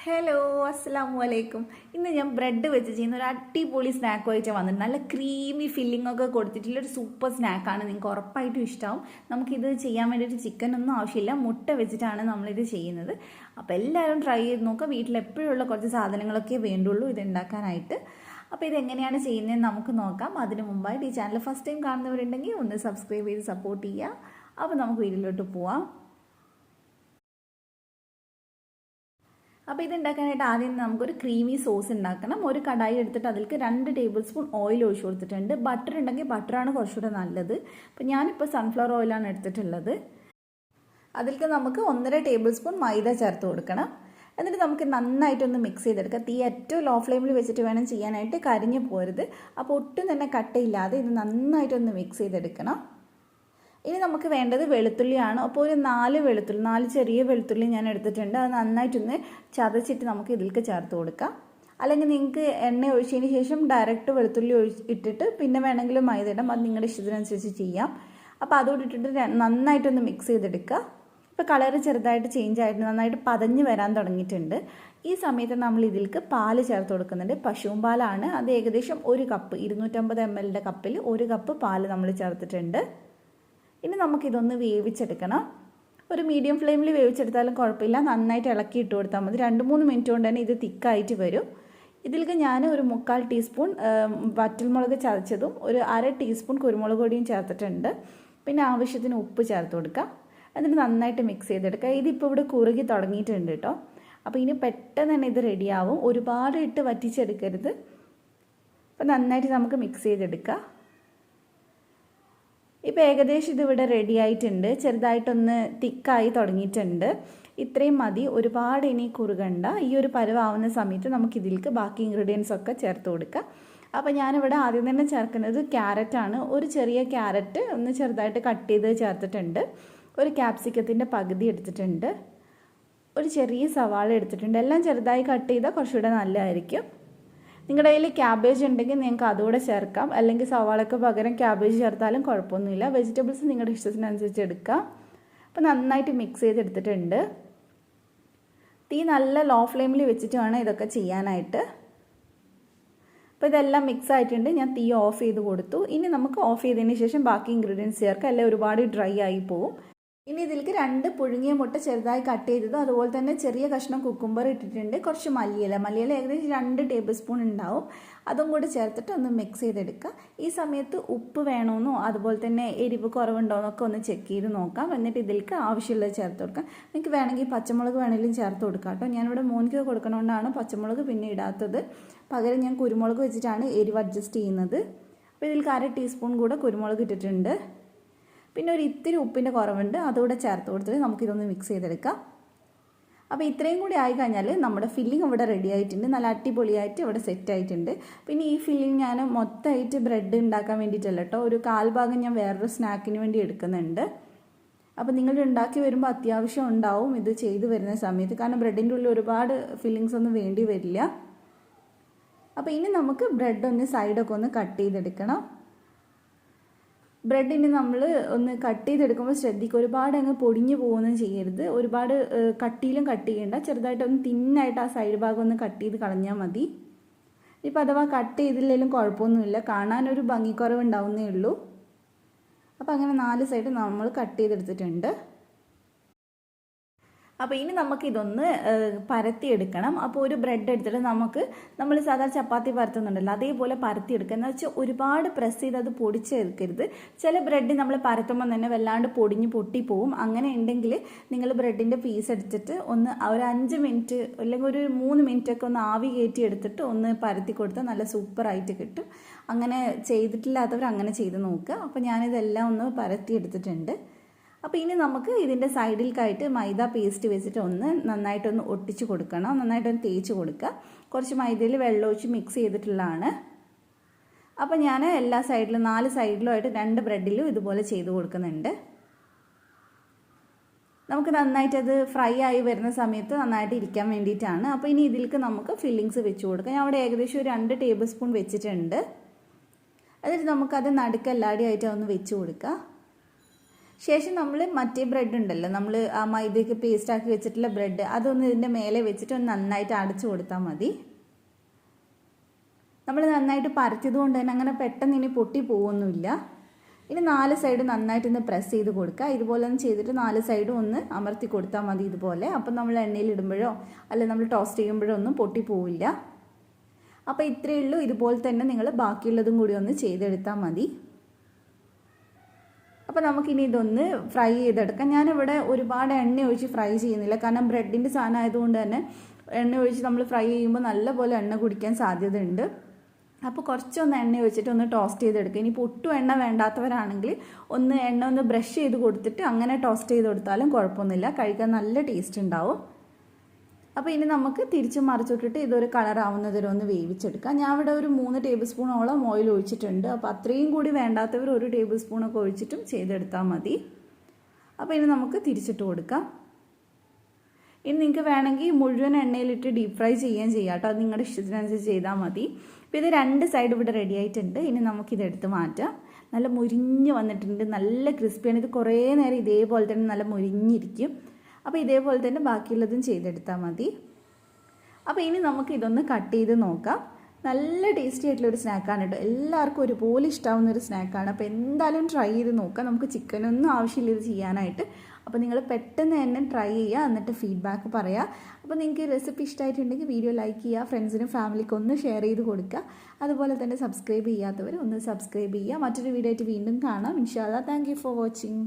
Hello അസ്സലാമു അലൈക്കും. ഇന്ന് ഞാൻ ബ്രെഡ് വെച്ച് ചെയ്യുന്ന ഒരു അടിപൊളി സ്നാക്ക് ആയിട്ട് വന്നിട്ടുണ്ട്. നല്ല ക്രീമി ഫില്ലിംഗ് ഒക്കെ കൊടുത്തിട്ടുള്ള ഒരു സൂപ്പർ സ്നാക്കാണ്. നിങ്ങൾക്ക് ഉറപ്പായിട്ടും ഇഷ്ടമാവും. നമുക്കിത് ചെയ്യാൻ വേണ്ടിയിട്ട് ചിക്കനൊന്നും ആവശ്യമില്ല, മുട്ട വെച്ചിട്ടാണ് നമ്മളിത് ചെയ്യുന്നത്. അപ്പോൾ എല്ലാവരും ട്രൈ ചെയ്ത് നോക്കുക. വീട്ടിൽ എപ്പോഴുള്ള കുറച്ച് സാധനങ്ങളൊക്കെ വേണ്ടുള്ളൂ ഇത് ഉണ്ടാക്കാനായിട്ട്. അപ്പോൾ ഇതെങ്ങനെയാണ് ചെയ്യുന്നതെന്ന് നമുക്ക് നോക്കാം. അതിന് മുമ്പായിട്ട് ഈ ചാനൽ ഫസ്റ്റ് ടൈം കാണുന്നവരുണ്ടെങ്കിൽ ഒന്ന് സബ്സ്ക്രൈബ് ചെയ്ത് സപ്പോർട്ട് ചെയ്യുക. അപ്പോൾ നമുക്ക് വീട്ടിലോട്ട് പോവാം. അപ്പോൾ ഇതുണ്ടാക്കാനായിട്ട് ആദ്യം നമുക്കൊരു ക്രീമി സോസ് ഉണ്ടാക്കണം. ഒരു കടായി എടുത്തിട്ട് അതിലേക്ക് 2 ടേബിൾ സ്പൂൺ ഓയിൽ ഒഴിച്ചു കൊടുത്തിട്ടുണ്ട്. ബട്ടർ ഉണ്ടെങ്കിൽ ബട്ടറാണ് കുറച്ചുകൂടെ നല്ലത്. അപ്പോൾ ഞാനിപ്പോൾ സൺഫ്ലവർ ഓയിലാണ് എടുത്തിട്ടുള്ളത്. അതിലേക്ക് നമുക്ക് 1.5 ടേബിൾ സ്പൂൺ മൈദ ചേർത്ത് കൊടുക്കണം. എന്നിട്ട് നമുക്ക് നന്നായിട്ടൊന്ന് മിക്സ് ചെയ്തെടുക്കാം. തീ ഏറ്റവും ലോ ഫ്ലെയിമിൽ വെച്ചിട്ട് വേണം ചെയ്യാനായിട്ട്, കരിഞ്ഞു പോരുത്. അപ്പോൾ ഒട്ടും തന്നെ കട്ടയില്ലാതെ ഇത് നന്നായിട്ടൊന്ന് മിക്സ് ചെയ്തെടുക്കണം. ഇനി നമുക്ക് വേണ്ടത് വെളുത്തുള്ളിയാണ്. അപ്പോൾ ഒരു 4 ചെറിയ വെളുത്തുള്ളി ഞാൻ എടുത്തിട്ടുണ്ട്. അത് നന്നായിട്ടൊന്ന് ചതച്ചിട്ട് നമുക്ക് ഇതിലേക്ക് ചേർത്ത് കൊടുക്കാം. അല്ലെങ്കിൽ നിങ്ങൾക്ക് എണ്ണ ഒഴിച്ചതിന് ശേഷം ഡയറക്റ്റ് വെളുത്തുള്ളി ഇട്ടിട്ട് പിന്നെ വേണമെങ്കിൽ മൈദ ഇടാം. അത് നിങ്ങളുടെ ഇഷ്ടത്തിനനുസരിച്ച് ചെയ്യാം. അപ്പോൾ അതുകൂടി ഇട്ടിട്ട് നന്നായിട്ടൊന്ന് മിക്സ് ചെയ്തെടുക്കുക. ഇപ്പോൾ കളറ് ചെറുതായിട്ട് ചേഞ്ച് ആയിട്ട് നന്നായിട്ട് പതഞ്ഞ് വരാൻ തുടങ്ങിയിട്ടുണ്ട്. ഈ സമയത്ത് നമ്മൾ ഇതിലേക്ക് പാല് ചേർത്ത് കൊടുക്കുന്നുണ്ട്. പശുവും പാലാണ്. അത് ഏകദേശം 1 കപ്പ് 250 ml കപ്പിൽ 1 കപ്പ് പാല് നമ്മൾ ചേർത്തിട്ടുണ്ട്. ഇനി നമുക്കിതൊന്ന് വേവിച്ചെടുക്കണം. ഒരു മീഡിയം ഫ്ലെയിമിൽ വേവിച്ചെടുത്താലും കുഴപ്പമില്ല. നന്നായിട്ട് ഇളക്കി ഇട്ട് കൊടുത്താൽ മതി. 2-3 മിനിറ്റ് കൊണ്ട് തന്നെ ഇത് തിക്കായിട്ട് വരും. ഇതിലേക്ക് ഞാൻ ഒരു 1/4 ടീസ്പൂൺ വറ്റൽമുളക് ചതച്ചതും ഒരു 1/2 ടീസ്പൂൺ കുരുമുളക് പൊടിയും ചേർത്തിട്ടുണ്ട്. പിന്നെ ആവശ്യത്തിന് ഉപ്പ് ചേർത്ത് കൊടുക്കാം. എന്നിട്ട് നന്നായിട്ട് മിക്സ് ചെയ്തെടുക്കുക. ഇതിപ്പോൾ ഇവിടെ കുറുകി തുടങ്ങിയിട്ടുണ്ട് കേട്ടോ. അപ്പോൾ ഇനി പെട്ടെന്ന് തന്നെ ഇത് റെഡിയാവും. ഒരുപാട് ഇട്ട് വറ്റിച്ചെടുക്കരുത്. അപ്പോൾ നന്നായിട്ട് നമുക്ക് മിക്സ് ചെയ്തെടുക്കാം. ഇപ്പോൾ ഏകദേശം ഇതിവിടെ റെഡി ആയിട്ടുണ്ട്. ചെറുതായിട്ടൊന്ന് തിക്കായി തുടങ്ങിയിട്ടുണ്ട്. ഇത്രയും മതി, ഒരുപാട് ഇനി കുറുകണ്ട. ഈ ഒരു പരുവാവുന്ന സമയത്ത് നമുക്ക് ഇതിലേക്ക് ബാക്കി ഇൻഗ്രീഡിയൻസ് ഒക്കെ ചേർത്ത് കൊടുക്കാം. അപ്പോൾ ഞാനിവിടെ ആദ്യം തന്നെ ചേർക്കുന്നത് ക്യാരറ്റാണ്. ഒരു ചെറിയ ക്യാരറ്റ് ഒന്ന് ചെറുതായിട്ട് കട്ട് ചെയ്ത് ചേർത്തിട്ടുണ്ട്. ഒരു ക്യാപ്സിക്കത്തിൻ്റെ പകുതി എടുത്തിട്ടുണ്ട്. ഒരു ചെറിയ സവാള എടുത്തിട്ടുണ്ട്. എല്ലാം ചെറുതായി കട്ട് ചെയ്താൽ കുറച്ചുകൂടെ നല്ലതായിരിക്കും. നിങ്ങളുടെ കയ്യിൽ ക്യാബേജ് ഉണ്ടെങ്കിൽ നിങ്ങൾക്ക് അതുകൂടെ ചേർക്കാം. അല്ലെങ്കിൽ സവാളയ്ക്ക് പകരം ക്യാബേജ് ചേർത്താലും കുഴപ്പമൊന്നുമില്ല. വെജിറ്റബിൾസ് നിങ്ങളുടെ ഇഷ്ടത്തിനനുസരിച്ച് എടുക്കാം. അപ്പോൾ നന്നായിട്ട് മിക്സ് ചെയ്തെടുത്തിട്ടുണ്ട്. തീ നല്ല ലോ ഫ്ലെയിമിൽ വെച്ചിട്ട് വേണം ഇതൊക്കെ ചെയ്യാനായിട്ട്. അപ്പോൾ ഇതെല്ലാം മിക്സ് ആയിട്ടുണ്ട്. ഞാൻ തീ ഓഫ് ചെയ്ത് കൊടുത്തു. ഇനി നമുക്ക് ഓഫ് ചെയ്തതിന് ശേഷം ബാക്കി ഇൻഗ്രീഡിയൻസ് ചേർക്കാം. അല്ലെങ്കിൽ ഒരുപാട് ഡ്രൈ ആയി പോവും. ഇനി ഇതിലേക്ക് 2 പുഴുങ്ങിയ മുട്ട ചെറുതായി കട്ട് ചെയ്തതും അതുപോലെ തന്നെ ചെറിയ കഷ്ണം കുക്കുംബർ ഇട്ടിട്ടുണ്ട്. കുറച്ച് മല്ലിയില ഏകദേശം 2 ടേബിൾ സ്പൂൺ ഉണ്ടാവും. അതും കൂടി ചേർത്തിട്ട് ഒന്ന് മിക്സ് ചെയ്തെടുക്കുക. ഈ സമയത്ത് ഉപ്പ് വേണമെന്നോ അതുപോലെ തന്നെ എരിവ് കുറവുണ്ടോയെന്നൊക്കെ ഒന്ന് ചെക്ക് ചെയ്ത് നോക്കാം. എന്നിട്ട് ഇതിലേക്ക് ആവശ്യമുള്ളത് ചേർത്ത് കൊടുക്കാം. നിങ്ങൾക്ക് വേണമെങ്കിൽ പച്ചമുളക് വേണമെങ്കിലും ചേർത്ത് കൊടുക്കാം കേട്ടോ. ഞാനിവിടെ മോനിക്ക് കൊടുക്കണോണ്ടാണ് പച്ചമുളക് പിന്നെ ഇടാത്തത്. പകരം ഞാൻ കുരുമുളക് വെച്ചിട്ടാണ് എരിവ് അഡ്ജസ്റ്റ് ചെയ്യുന്നത്. അപ്പോൾ ഇതിലേക്ക് 1/2 ടീസ്പൂൺ കൂടെ കുരുമുളക് ഇട്ടിട്ടുണ്ട്. പിന്നെ ഒരു ഇത്തിരി ഉപ്പിൻ്റെ കുറവുണ്ട്, അതുകൂടെ ചേർത്ത് കൊടുത്തിട്ട് നമുക്കിതൊന്ന് മിക്സ് ചെയ്തെടുക്കാം. അപ്പോൾ ഇത്രയും കൂടി ആയിക്കഴിഞ്ഞാൽ നമ്മുടെ ഫില്ലിംഗ് ഇവിടെ റെഡി ആയിട്ടുണ്ട്. നല്ല അടിപൊളിയായിട്ട് ഇവിടെ സെറ്റ് ആയിട്ടുണ്ട്. പിന്നെ ഈ ഫില്ലിംഗ് ഞാൻ മൊത്തമായിട്ട് ബ്രെഡ് ഉണ്ടാക്കാൻ വേണ്ടിയിട്ടല്ല കേട്ടോ, ഒരു 1/4 ഭാഗം ഞാൻ വേറൊരു സ്നാക്കിന് വേണ്ടി എടുക്കുന്നുണ്ട്. അപ്പോൾ നിങ്ങൾ ഉണ്ടാക്കി വരുമ്പോൾ അത്യാവശ്യം ഉണ്ടാവും ഇത് ചെയ്ത് വരുന്ന സമയത്ത്. കാരണം ബ്രെഡിൻ്റെ ഉള്ളിൽ ഒരുപാട് ഫില്ലിങ്സ് ഒന്നും വേണ്ടി വരില്ല. അപ്പോൾ ഇനി നമുക്ക് ബ്രെഡ് ഒന്ന് സൈഡൊക്കെ ഒന്ന് കട്ട് ചെയ്തെടുക്കണം. ബ്രെഡിന് നമ്മൾ ഒന്ന് കട്ട് ചെയ്തെടുക്കുമ്പോൾ ശ്രദ്ധിക്കുക, ഒരുപാട് അങ്ങ് പൊടിഞ്ഞു പോകുകയൊന്നും ചെയ്യരുത്. ഒരുപാട് കട്ടിയിലും കട്ട് ചെയ്യേണ്ട, ചെറുതായിട്ടൊന്ന് തിന്നായിട്ട് ആ സൈഡ് ഭാഗം ഒന്ന് കട്ട് ചെയ്ത് കളഞ്ഞാൽ മതി. ഇപ്പോൾ അഥവാ കട്ട് ചെയ്തില്ലെങ്കിലും കുഴപ്പമൊന്നുമില്ല, കാണാനൊരു ഭംഗിക്കുറവ് ഉണ്ടാവുന്നേ ഉള്ളൂ. അപ്പോൾ അങ്ങനെ 4 സൈഡ് നമ്മൾ കട്ട് ചെയ്തെടുത്തിട്ടുണ്ട്. അപ്പോൾ ഇനി നമുക്കിതൊന്ന് പരത്തിയെടുക്കണം. അപ്പോൾ ഒരു ബ്രെഡ് എടുത്തിട്ട് നമ്മൾ സാധാരണ ചപ്പാത്തി പരത്തുന്നുണ്ടല്ലോ അതേപോലെ പരത്തിയെടുക്കുക. എന്ന് വെച്ചാൽ ഒരുപാട് പ്രസ് ചെയ്ത് അത് പൊടിച്ചെടുക്കരുത്. ചില ബ്രെഡ് നമ്മൾ പരത്തുമ്പോൾ തന്നെ വല്ലാണ്ട് പൊടിഞ്ഞ് പൊട്ടിപ്പോവും. അങ്ങനെ ഉണ്ടെങ്കിൽ നിങ്ങൾ ബ്രെഡിൻ്റെ പീസ് എടുത്തിട്ട് ഒന്ന് ഒരു 5 മിനിറ്റ് അല്ലെങ്കിൽ ഒരു 3 മിനിറ്റൊക്കെ ഒന്ന് ആവി കയറ്റി എടുത്തിട്ട് ഒന്ന് പരത്തി കൊടുത്താൽ നല്ല സൂപ്പറായിട്ട് കിട്ടും. അങ്ങനെ ചെയ്തിട്ടില്ലാത്തവർ അങ്ങനെ ചെയ്ത് നോക്കുക. അപ്പോൾ ഞാനിതെല്ലാം ഒന്ന് പരത്തിയെടുത്തിട്ടുണ്ട്. അപ്പോൾ ഇനി നമുക്ക് ഇതിൻ്റെ സൈഡിലേക്കായിട്ട് മൈദ പേസ്റ്റ് വെച്ചിട്ട് ഒന്ന് നന്നായിട്ടൊന്ന് ഒട്ടിച്ച് കൊടുക്കണം. നന്നായിട്ടൊന്ന് തേച്ച് കൊടുക്കുക. കുറച്ച് മൈദയിൽ വെള്ളം ഒഴിച്ച് മിക്സ് ചെയ്തിട്ടുള്ളതാണ്. അപ്പോൾ ഞാൻ എല്ലാ സൈഡിലും 4 സൈഡിലുമായിട്ട് 2 ബ്രെഡിലും ഇതുപോലെ ചെയ്ത് കൊടുക്കുന്നുണ്ട്. നമുക്ക് നന്നായിട്ടത് ഫ്രൈ ആയി വരുന്ന സമയത്ത് നന്നായിട്ട് ഇരിക്കാൻ വേണ്ടിയിട്ടാണ്. അപ്പോൾ ഇനി ഇതിലേക്ക് നമുക്ക് ഫില്ലിങ്സ് വെച്ച് കൊടുക്കാം. ഞാൻ അവിടെ ഏകദേശം ഒരു 2 ടേബിൾ സ്പൂൺ വെച്ചിട്ടുണ്ട്. എന്നിട്ട് നമുക്കത് നടുക്ക് എല്ലാവരുമായിട്ട് ഒന്ന് വെച്ച് കൊടുക്കാം. ശേഷം നമ്മൾ മറ്റേ ബ്രെഡ് ഉണ്ടല്ലോ, നമ്മൾ ആ മൈദയൊക്കെ പേസ്റ്റാക്കി വെച്ചിട്ടുള്ള ബ്രെഡ്, അതൊന്ന് ഇതിൻ്റെ മേലെ വെച്ചിട്ട് ഒന്ന് നന്നായിട്ട് അടച്ചു കൊടുത്താൽ മതി. നമ്മൾ നന്നായിട്ട് പരത്തിയത് കൊണ്ട് തന്നെ അങ്ങനെ പെട്ടെന്ന് ഇനി പൊട്ടി പോകുന്നില്ല. ഇനി 4 സൈഡ് നന്നായിട്ട് ഒന്ന് പ്രസ് ചെയ്ത് കൊടുക്കുക. ഇതുപോലെ ഒന്ന് ചെയ്തിട്ട് 4 സൈഡും ഒന്ന് അമർത്തി കൊടുത്താൽ മതി ഇതുപോലെ. അപ്പം നമ്മൾ എണ്ണയിൽ ഇടുമ്പോഴോ അല്ലെങ്കിൽ നമ്മൾ ടോസ്റ്റ് ചെയ്യുമ്പോഴോ ഒന്നും പൊട്ടി പോവില്ല. അപ്പോൾ ഇത്രയേ ഉള്ളൂ. ഇതുപോലെ തന്നെ നിങ്ങൾ ബാക്കിയുള്ളതും കൂടി ഒന്ന് ചെയ്തെടുത്താൽ മതി. അപ്പോൾ നമുക്കിനി ഇതൊന്ന് ഫ്രൈ ചെയ്തെടുക്കാം. ഞാനിവിടെ ഒരുപാട് എണ്ണ ഒഴിച്ച് ഫ്രൈ ചെയ്യുന്നില്ല, കാരണം ബ്രെഡിൻ്റെ സാധനം ആയതുകൊണ്ട് തന്നെ എണ്ണ ഒഴിച്ച് നമ്മൾ ഫ്രൈ ചെയ്യുമ്പോൾ നല്ലപോലെ എണ്ണ കുടിക്കാൻ സാധ്യതയുണ്ട്. അപ്പോൾ കുറച്ചൊന്ന് എണ്ണ ഒഴിച്ചിട്ട് ഒന്ന് ടോസ്റ്റ് ചെയ്തെടുക്കുക. ഇനി ഒട്ടും എണ്ണ വേണ്ടാത്തവരാണെങ്കിൽ എണ്ണ ഒന്ന് ബ്രഷ് ചെയ്ത് കൊടുത്തിട്ട് അങ്ങനെ ടോസ്റ്റ് ചെയ്ത് കൊടുത്താലും കുഴപ്പമൊന്നുമില്ല, കഴിക്കാൻ നല്ല ടേസ്റ്റ് ഉണ്ടാവും. അപ്പോൾ ഇനി നമുക്ക് തിരിച്ച് മറിച്ചിട്ടിട്ട് ഇതൊരു കളറാവുന്നതിൽ ഒന്ന് വേവിച്ചെടുക്കാം. ഞാൻ ഇവിടെ ഒരു 3 ടേബിൾ സ്പൂണോളം ഓയിൽ ഒഴിച്ചിട്ടുണ്ട്. അപ്പോൾ അത്രയും കൂടി വേണ്ടാത്തവർ 1 ടേബിൾ സ്പൂണൊക്കെ ഒഴിച്ചിട്ടും ചെയ്തെടുത്താൽ മതി. അപ്പോൾ ഇനി നമുക്ക് തിരിച്ചിട്ട് കൊടുക്കാം. ഇനി നിങ്ങൾക്ക് വേണമെങ്കിൽ മുഴുവൻ എണ്ണയിലിട്ട് ഡീപ്പ് ഫ്രൈ ചെയ്യാം കേട്ടോ, അത് നിങ്ങളുടെ ഇഷ്ടത്തിനനുസരിച്ച് ചെയ്താൽ മതി. അപ്പോൾ ഇത് 2 സൈഡ് ഇവിടെ റെഡി ആയിട്ടുണ്ട്. ഇനി നമുക്കിതെടുത്ത് മാറ്റാം. നല്ല മുരിഞ്ഞ് വന്നിട്ടുണ്ട്, നല്ല ക്രിസ്പിയാണ്. ഇത് കുറേ നേരം ഇതേപോലെ തന്നെ നല്ല മുരിഞ്ഞിരിക്കും. അപ്പോൾ ഇതേപോലെ തന്നെ ബാക്കിയുള്ളതും ചെയ്തെടുത്താൽ മതി. അപ്പോൾ ഇനി നമുക്ക് ഇതൊന്ന് കട്ട് ചെയ്ത് നോക്കാം. നല്ല ടേസ്റ്റി ആയിട്ടുള്ളൊരു സ്നാക്കാണ് കേട്ടോ, എല്ലാവർക്കും ഒരുപോലെ ഇഷ്ടമാവുന്നൊരു സ്നാക്കാണ്. അപ്പോൾ എന്തായാലും ട്രൈ ചെയ്ത് നോക്കാം. നമുക്ക് ചിക്കനൊന്നും ആവശ്യമില്ല ഇത് ചെയ്യാനായിട്ട്. അപ്പോൾ നിങ്ങൾ പെട്ടെന്ന് തന്നെ ട്രൈ ചെയ്യുക, എന്നിട്ട് ഫീഡ്ബാക്ക് പറയുക. അപ്പോൾ നിങ്ങൾക്ക് ഈ റെസിപ്പി ഇഷ്ടമായിട്ടുണ്ടെങ്കിൽ വീഡിയോ ലൈക്ക് ചെയ്യുക, ഫ്രണ്ട്സിനും ഫാമിലിക്കും ഒന്ന് ഷെയർ ചെയ്ത് കൊടുക്കുക. അതുപോലെ തന്നെ സബ്സ്ക്രൈബ് ചെയ്യാത്തവർ ഒന്ന് സബ്സ്ക്രൈബ് ചെയ്യുക. മറ്റൊരു വീഡിയോ ആയിട്ട് വീണ്ടും കാണാം ഇൻഷാ അല്ലാഹ്. Thank you for watching.